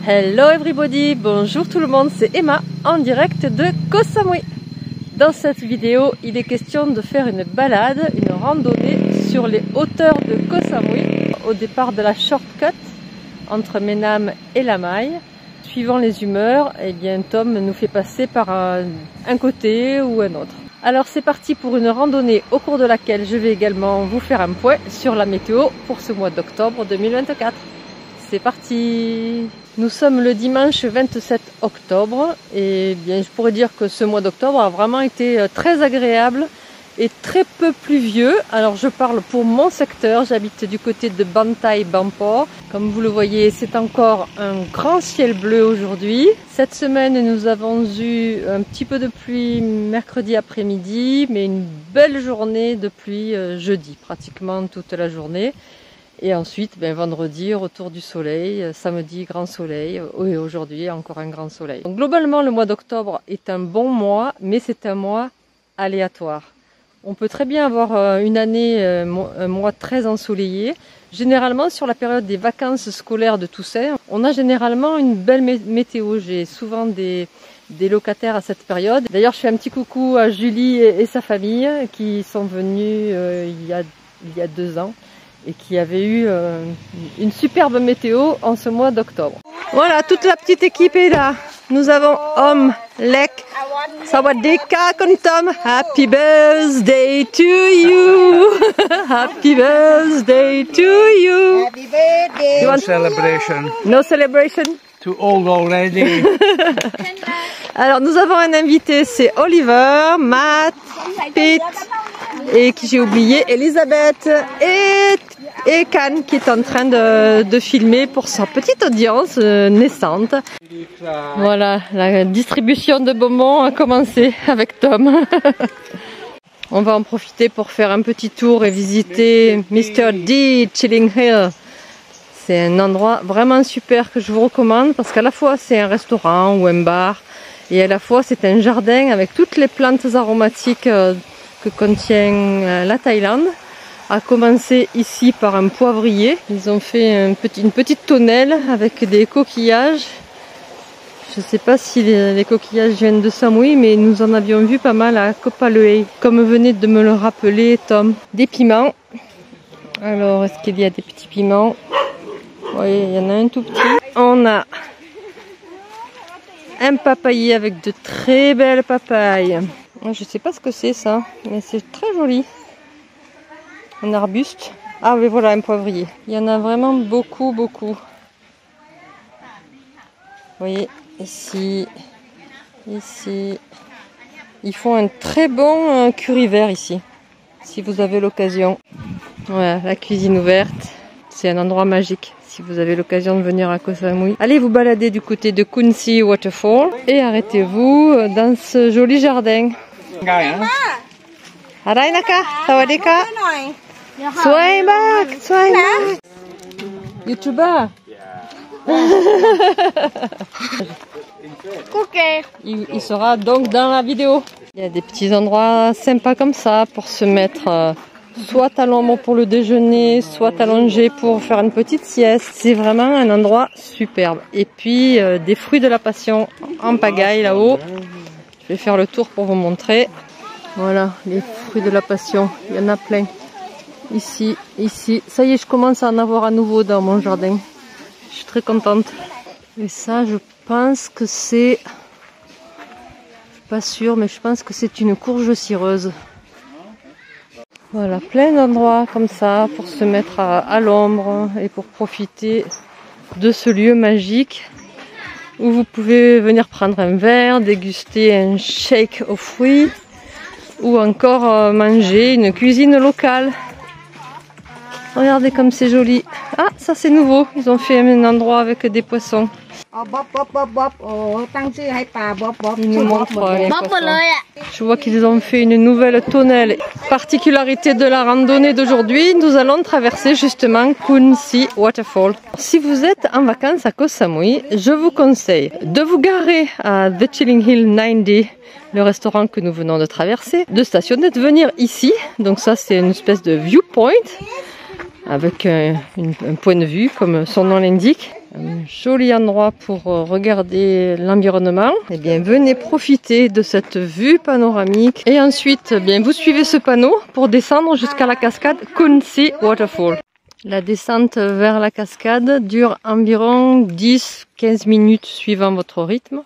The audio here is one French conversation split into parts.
Hello everybody, bonjour tout le monde, c'est Emma en direct de Koh Samui. Dans cette vidéo, il est question de faire une balade, une randonnée sur les hauteurs de Koh Samui au départ de la shortcut entre Menam et Lamai. Suivant les humeurs, eh bien, Tom nous fait passer par un côté ou un autre. Alors c'est parti pour une randonnée au cours de laquelle je vais également vous faire un point sur la météo pour ce mois d'octobre 2024. C'est parti! Nous sommes le dimanche 27 octobre et bien je pourrais dire que ce mois d'octobre a vraiment été très agréable et très peu pluvieux. Alors je parle pour mon secteur, j'habite du côté de Bantai Bampor. Comme vous le voyez, c'est encore un grand ciel bleu aujourd'hui. Cette semaine, nous avons eu un petit peu de pluie mercredi après-midi, mais une belle journée de pluie jeudi, pratiquement toute la journée. Et ensuite, vendredi, retour du soleil, samedi, grand soleil, et aujourd'hui, encore un grand soleil. Donc, globalement, le mois d'octobre est un bon mois, mais c'est un mois aléatoire. On peut très bien avoir une année, un mois très ensoleillé. Généralement, sur la période des vacances scolaires de Toussaint, on a généralement une belle météo. J'ai souvent des locataires à cette période. D'ailleurs, je fais un petit coucou à Julie et sa famille qui sont venus il y a 2 ans. Et qui avait eu une superbe météo en ce mois d'octobre. Voilà, toute la petite équipe est là. Nous avons Om, Lek, Sawadeka, Kontom. Happy birthday to you. Happy birthday to you. Happy birthday. No celebration. No celebration. Too old already. Alors nous avons un invité, c'est Oliver, Matt, Pete et qui j'ai oublié, Elisabeth et Can qui est en train de filmer pour sa petite audience naissante. Voilà, la distribution de bonbons a commencé avec Tom. On va en profiter pour faire un petit tour et visiter Mr. D Chilling Hill. C'est un endroit vraiment super que je vous recommande parce qu'à la fois c'est un restaurant ou un bar et à la fois c'est un jardin avec toutes les plantes aromatiques que contient la Thaïlande. A commencer ici par un poivrier. Ils ont fait une petite tonnelle avec des coquillages. Je ne sais pas si les coquillages viennent de Samui, mais nous en avions vu pas mal à Koh Palui, comme venait de me le rappeler Tom. Des piments. Alors, est-ce qu'il y a des petits piments? Oui, il y en a un tout petit. On a un papayer avec de très belles papayes. Je ne sais pas ce que c'est ça, mais c'est très joli. Un arbuste. Ah oui, voilà, un poivrier. Il y en a vraiment beaucoup, beaucoup. Vous voyez, ici. Ils font un très bon curry vert ici, si vous avez l'occasion. Voilà, la cuisine ouverte. C'est un endroit magique. Si vous avez l'occasion de venir à Koh Samui, allez vous balader du côté de Khun Si Waterfall et arrêtez-vous dans ce joli jardin. Harainaka, sawadika. Swaimak, swaimak. YouTuber. Il sera donc dans la vidéo. Il y a des petits endroits sympas comme ça pour se mettre soit à l'ombre pour le déjeuner, soit allongé pour faire une petite sieste. C'est vraiment un endroit superbe. Et puis des fruits de la passion en pagaille là-haut. Je vais faire le tour pour vous montrer. Voilà, les fruits de la passion. Il y en a plein. Ici. Ça y est, je commence à en avoir à nouveau dans mon jardin. Je suis très contente. Et ça, je pense que c'est... Je suis pas sûre, mais je pense que c'est une courge cireuse. Voilà, plein d'endroits comme ça pour se mettre à l'ombre et pour profiter de ce lieu magique où vous pouvez venir prendre un verre, déguster un shake aux fruits ou encore manger une cuisine locale. Regardez comme c'est joli. Ah, ça c'est nouveau. Ils ont fait un endroit avec des poissons. Ils nous montrent les poissons. Je vois qu'ils ont fait une nouvelle tonnelle. Particularité de la randonnée d'aujourd'hui, nous allons traverser justement Khun Si Waterfall. Si vous êtes en vacances à Koh Samui, je vous conseille de vous garer à The Chilling Hill 90, le restaurant que nous venons de traverser, de stationner, de venir ici. Donc ça c'est une espèce de viewpoint avec un point de vue comme son nom l'indique. Un joli endroit pour regarder l'environnement. Eh bien, venez profiter de cette vue panoramique. Et ensuite, eh bien, vous suivez ce panneau pour descendre jusqu'à la cascade Kunsi Waterfall. La descente vers la cascade dure environ 10-15 minutes suivant votre rythme.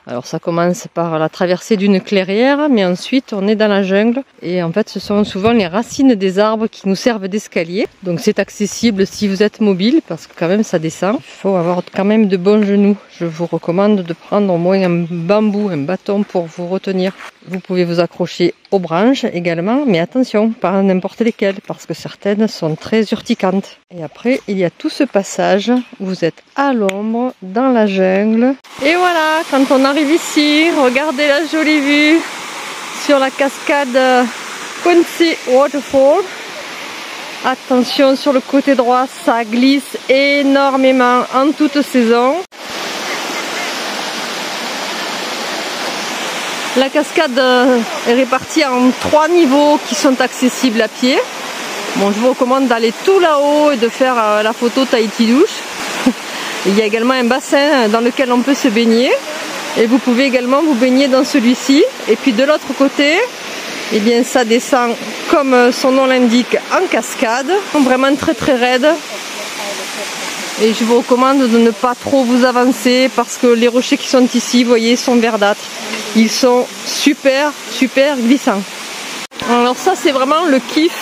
Alors ça commence par la traversée d'une clairière, mais ensuite on est dans la jungle. Et en fait ce sont souvent les racines des arbres qui nous servent d'escalier. Donc c'est accessible si vous êtes mobile, parce que quand même ça descend. Il faut avoir quand même de bons genoux. Je vous recommande de prendre au moins un bambou, un bâton pour vous retenir. Vous pouvez vous accrocher aux branches également, mais attention, pas n'importe lesquelles, parce que certaines sont très urticantes. Et après, il y a tout ce passage où vous êtes à l'ombre, dans la jungle. Et voilà, quand on arrive ici, regardez la jolie vue sur la cascade Kunsi Waterfall. Attention, sur le côté droit, ça glisse énormément en toute saison. La cascade est répartie en 3 niveaux qui sont accessibles à pied. Bon, je vous recommande d'aller tout là-haut et de faire la photo Tahiti douche. Il y a également un bassin dans lequel on peut se baigner. Et vous pouvez également vous baigner dans celui-ci. Et puis de l'autre côté, eh bien, ça descend comme son nom l'indique en cascade. Vraiment très très raide. Et je vous recommande de ne pas trop vous avancer parce que les rochers qui sont ici, vous voyez, sont verdâtres. Ils sont super glissants. Alors ça c'est vraiment le kiff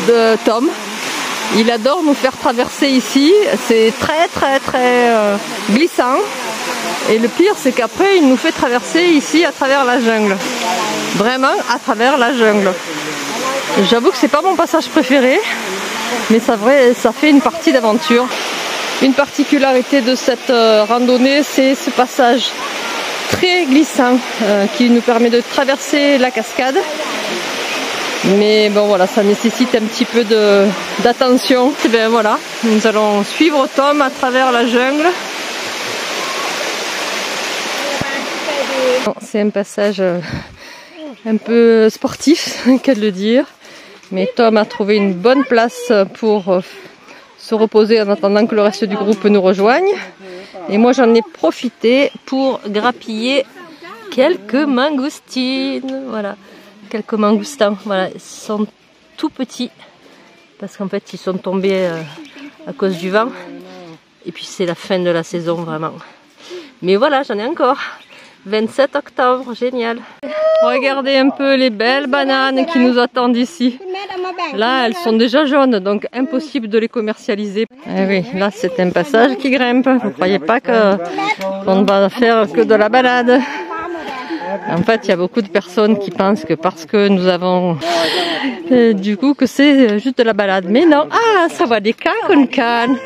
de Tom. Il adore nous faire traverser ici. C'est très glissant. Et le pire c'est qu'après il nous fait traverser ici à travers la jungle. Vraiment à travers la jungle. J'avoue que c'est pas mon passage préféré. Mais ça fait une partie d'aventure. Une particularité de cette randonnée, c'est ce passage très glissant qui nous permet de traverser la cascade. Mais bon voilà, ça nécessite un petit peu d'attention. Et bien voilà, nous allons suivre Tom à travers la jungle. C'est un passage un peu sportif, qu'à le dire. Mais Tom a trouvé une bonne place pour se reposer en attendant que le reste du groupe nous rejoigne. Et moi j'en ai profité pour grappiller quelques mangoustines. Voilà, quelques mangoustins. Voilà, ils sont tout petits parce qu'en fait ils sont tombés à cause du vent. Et puis c'est la fin de la saison vraiment. Mais voilà, j'en ai encore. 27 octobre, génial. Regardez un peu les belles bananes qui nous attendent ici. Là, elles sont déjà jaunes, donc impossible de les commercialiser. Eh oui, là, c'est un passage qui grimpe. Vous ne croyez pas qu'on ne va faire que de la balade. En fait, il y a beaucoup de personnes qui pensent que parce que nous avons du coup que c'est juste de la balade. Mais non. Ah, ça va des cas qu'on can.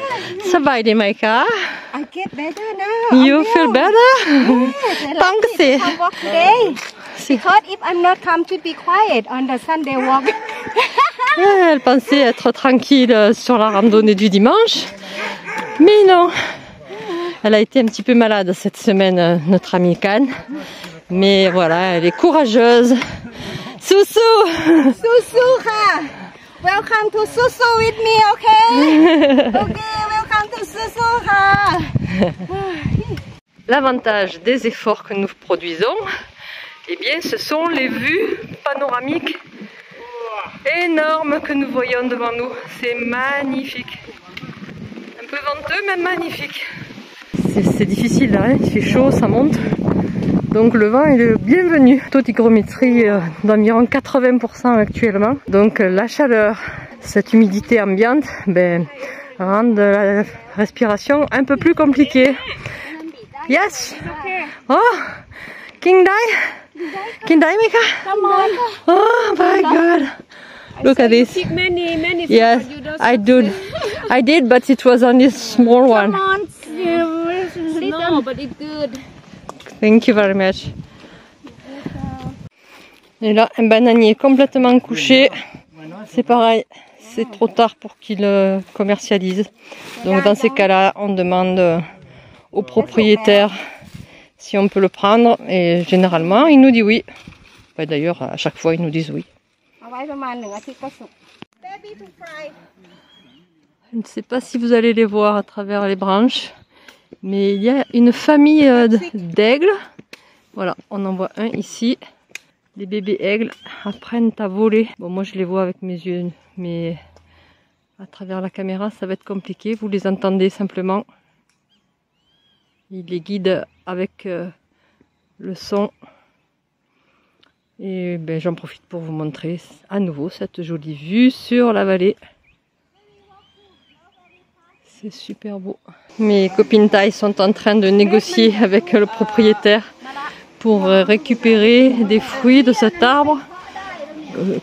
Ça va des maïkas. I get better now. You feel better? Thanks. Because if I'm not come to be quiet on the Sunday walk. Elle pensait être tranquille sur la randonnée du dimanche. Mais non. Elle a été un petit peu malade cette semaine, notre amie Can. Mais voilà, elle est courageuse. Soussou! Susu ha. Welcome to Susu with me, okay? Okay, welcome to Susu ha. L'avantage des efforts que nous produisons, eh bien, ce sont les vues panoramiques énormes que nous voyons devant nous. C'est magnifique. Un peu venteux, mais magnifique. C'est difficile là, hein, il fait chaud, ça monte. Donc le vent est le bienvenu. Taux d'hygrométrie d'environ 80% actuellement. Donc la chaleur, cette humidité ambiante, ben, rend la respiration un peu plus compliquée. Yes! Oh! King Dai? King Dai, Mika? Oh my God! Look at this. Yes, I did, but it was only a small one. No, but it's good. Thank you very much. Et là, un bananier complètement couché. C'est pareil, c'est trop tard pour qu'il commercialise. Donc dans ces cas-là, on demande au propriétaire si on peut le prendre. Et généralement, il nous dit oui. Bah, d'ailleurs, à chaque fois, ils nous disent oui. Je ne sais pas si vous allez les voir à travers les branches. Mais il y a une famille d'aigles. Voilà, on en voit un ici. Les bébés aigles apprennent à voler. Bon, moi je les vois avec mes yeux, mais à travers la caméra, ça va être compliqué. Vous les entendez simplement. Ils les guident avec le son. Et ben, j'en profite pour vous montrer à nouveau cette jolie vue sur la vallée. C'est super beau. Mes copines thaï sont en train de négocier avec le propriétaire pour récupérer des fruits de cet arbre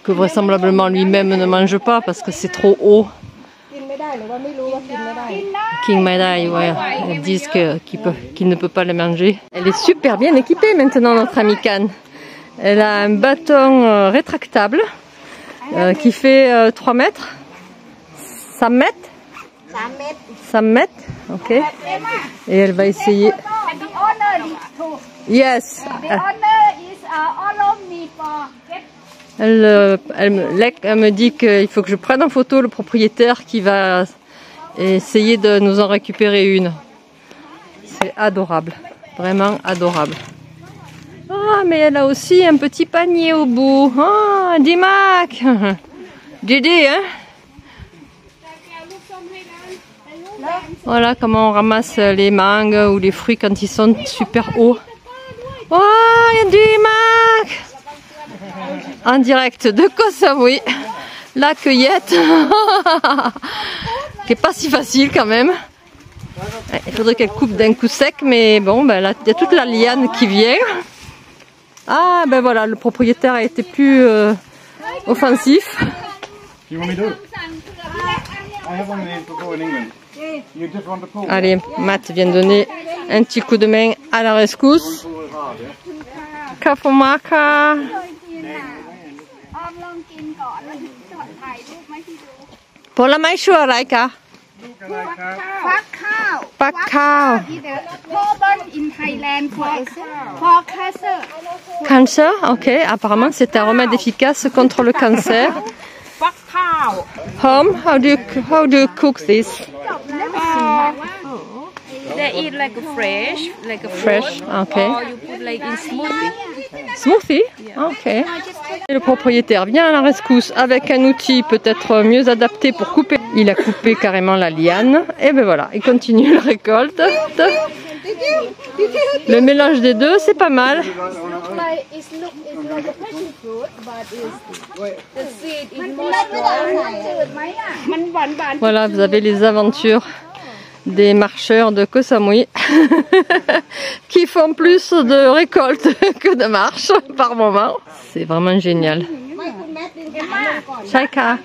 que vraisemblablement lui-même ne mange pas parce que c'est trop haut. King Madai, ouais. Ils disent qu'il ne peut pas le manger. Elle est super bien équipée maintenant, notre amie Can. Elle a un bâton rétractable qui fait 3 mètres. 100 mètres. 100 mètres, ok. Et elle va essayer. Yes. Elle me dit qu'il faut que je prenne en photo le propriétaire qui va essayer de nous en récupérer une. C'est adorable, vraiment adorable. Ah, mais elle a aussi un petit panier au bout. Ah, Dimak. Didi, hein? Voilà comment on ramasse les mangues ou les fruits quand ils sont super hauts. Oh, Dimak! En direct de Koh Samui, la cueillette, qui est pas si facile quand même. Il faudrait qu'elle coupe d'un coup sec, mais bon, ben là, il y a toute la liane qui vient. Ah, ben voilà, le propriétaire a été plus offensif. Allez, Matt vient de donner un petit coup de main à la rescousse. Kafumaka. Pour la maïchou à Raika. Pakao. Cancer, ok. Apparemment, c'est un remède efficace contre le cancer. Home, how do you cook this? They eat like a fresh, okay. or you put like in smoothie. Smoothie? Ok. Et le propriétaire vient à la rescousse avec un outil peut-être mieux adapté pour couper. Il a coupé carrément la liane. Et ben voilà, il continue la récolte. Le mélange des deux, c'est pas mal. Voilà, vous avez les aventures des marcheurs de Koh Samui qui font plus de récoltes que de marches par moment. C'est vraiment génial. Shaika.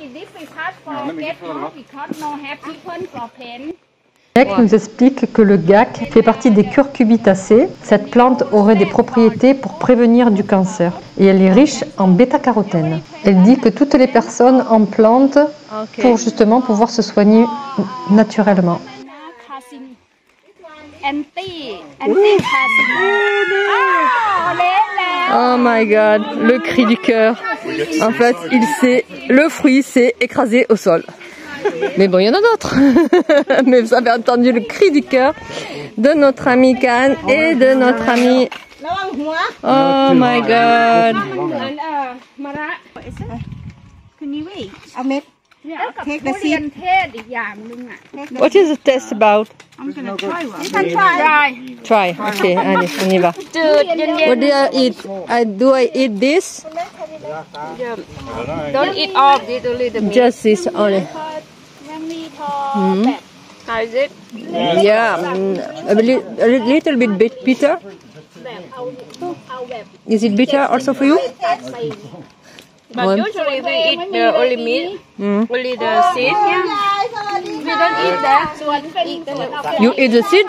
Jack nous explique que le GAC fait partie des cucurbitacées. Cette plante aurait des propriétés pour prévenir du cancer et elle est riche en bêta-carotène. Elle dit que toutes les personnes en plantent pour justement pouvoir se soigner naturellement. Oh my god, le cri du cœur. En fait, le fruit s'est écrasé au sol. Mais bon, il y en a d'autres. Mais vous avez entendu le cri du cœur de notre ami Can et de notre ami. Oh my god. Take the seed. What is the test about? I'm gonna try one. You can try. Try. Okay, allez, on y va. What do I eat? Do I eat this? Don't eat all of it, only the meat. Just this only. How is it? Yeah, a little bit bitter. Is it bitter also for you? But usually we eat the only meat, only the seed. We don't eat that. So eat the You eat the seed?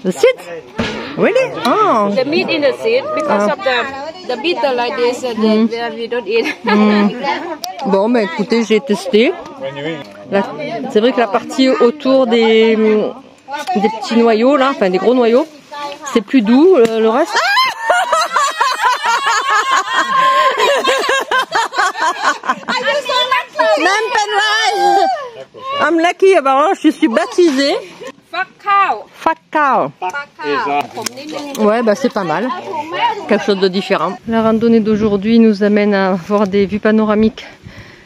The seed? Really? Oh. the meat in the seed because of the bitter like this. That we don't eat. Bon, ben écoutez, j'ai testé. C'est vrai que la partie autour des petits noyaux, là, enfin des gros noyaux, c'est plus doux. Le reste... Même pas de I'm lucky, apparemment, je suis baptisée. Fuck cow. Fakao. Ouais, bah c'est pas mal. Quelque chose de différent. La randonnée d'aujourd'hui nous amène à voir des vues panoramiques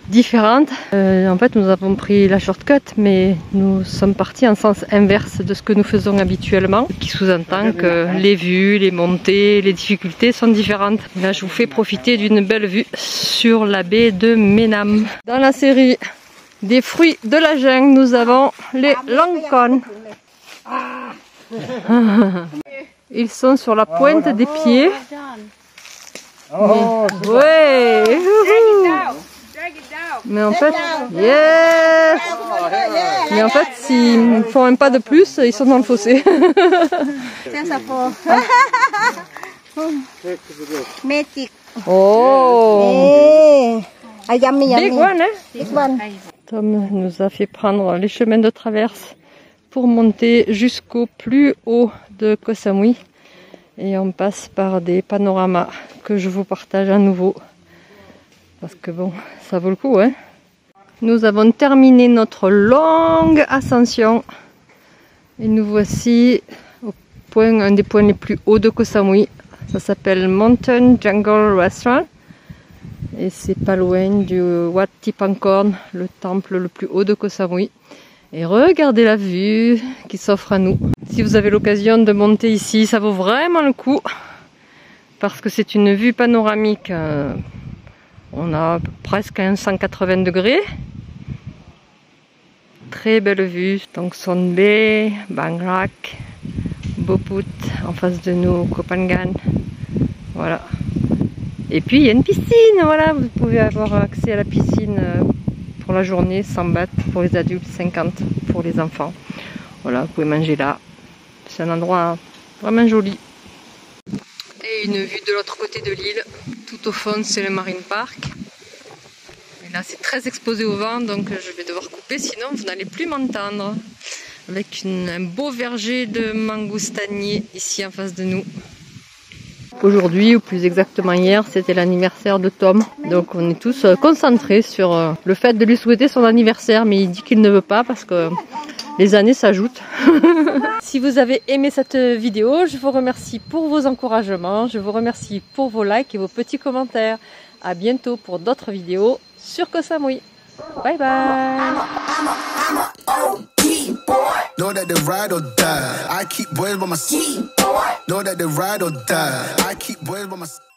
différentes. En fait, nous avons pris la shortcut, mais nous sommes partis en sens inverse de ce que nous faisons habituellement, qui sous-entend que les vues, les montées, les difficultés sont différentes. Là, je vous fais profiter d'une belle vue sur la baie de Menam. Dans la série des fruits de la jungle, nous avons les longcon. Ils sont sur la pointe des pieds. Mais, ouais. Mais en fait, yes. Mais en fait, s'ils font un pas de plus, ils sont dans le fossé. Magic. Oh. Yummy, Big yummy. one, hein? This one. Tom nous a fait prendre les chemins de traverse pour monter jusqu'au plus haut de Koh Samui. Et on passe par des panoramas que je vous partage à nouveau. Parce que bon, ça vaut le coup, hein. Nous avons terminé notre longue ascension. Et nous voici au point, un des points les plus hauts de Koh Samui. Ça s'appelle Mountain Jungle Restaurant. Et c'est pas loin du Wat Tipangkorn, le temple le plus haut de Koh Samui. Et regardez la vue qui s'offre à nous. Si vous avez l'occasion de monter ici, ça vaut vraiment le coup. Parce que c'est une vue panoramique. On a presque un 180 degrés. Très belle vue. Donc Son Bay, Bang Rak, Boput, en face de nous, Koh Phangan. Voilà. Et puis il y a une piscine, voilà, vous pouvez avoir accès à la piscine pour la journée, 100 bahts pour les adultes, 50 pour les enfants. Voilà, vous pouvez manger là. C'est un endroit vraiment joli. Et une vue de l'autre côté de l'île, tout au fond c'est le Marine Park. Et là c'est très exposé au vent, donc je vais devoir couper, sinon vous n'allez plus m'entendre. Avec un beau verger de mangoustanier ici en face de nous. Aujourd'hui, ou plus exactement hier, c'était l'anniversaire de Tom. Donc on est tous concentrés sur le fait de lui souhaiter son anniversaire, mais il dit qu'il ne veut pas parce que les années s'ajoutent. Si vous avez aimé cette vidéo, je vous remercie pour vos encouragements, je vous remercie pour vos likes et vos petits commentaires. À bientôt pour d'autres vidéos sur Koh Samui. Bye bye. Know that they ride or die. I keep boys by my side. Know that they ride or die. I keep boys by my side.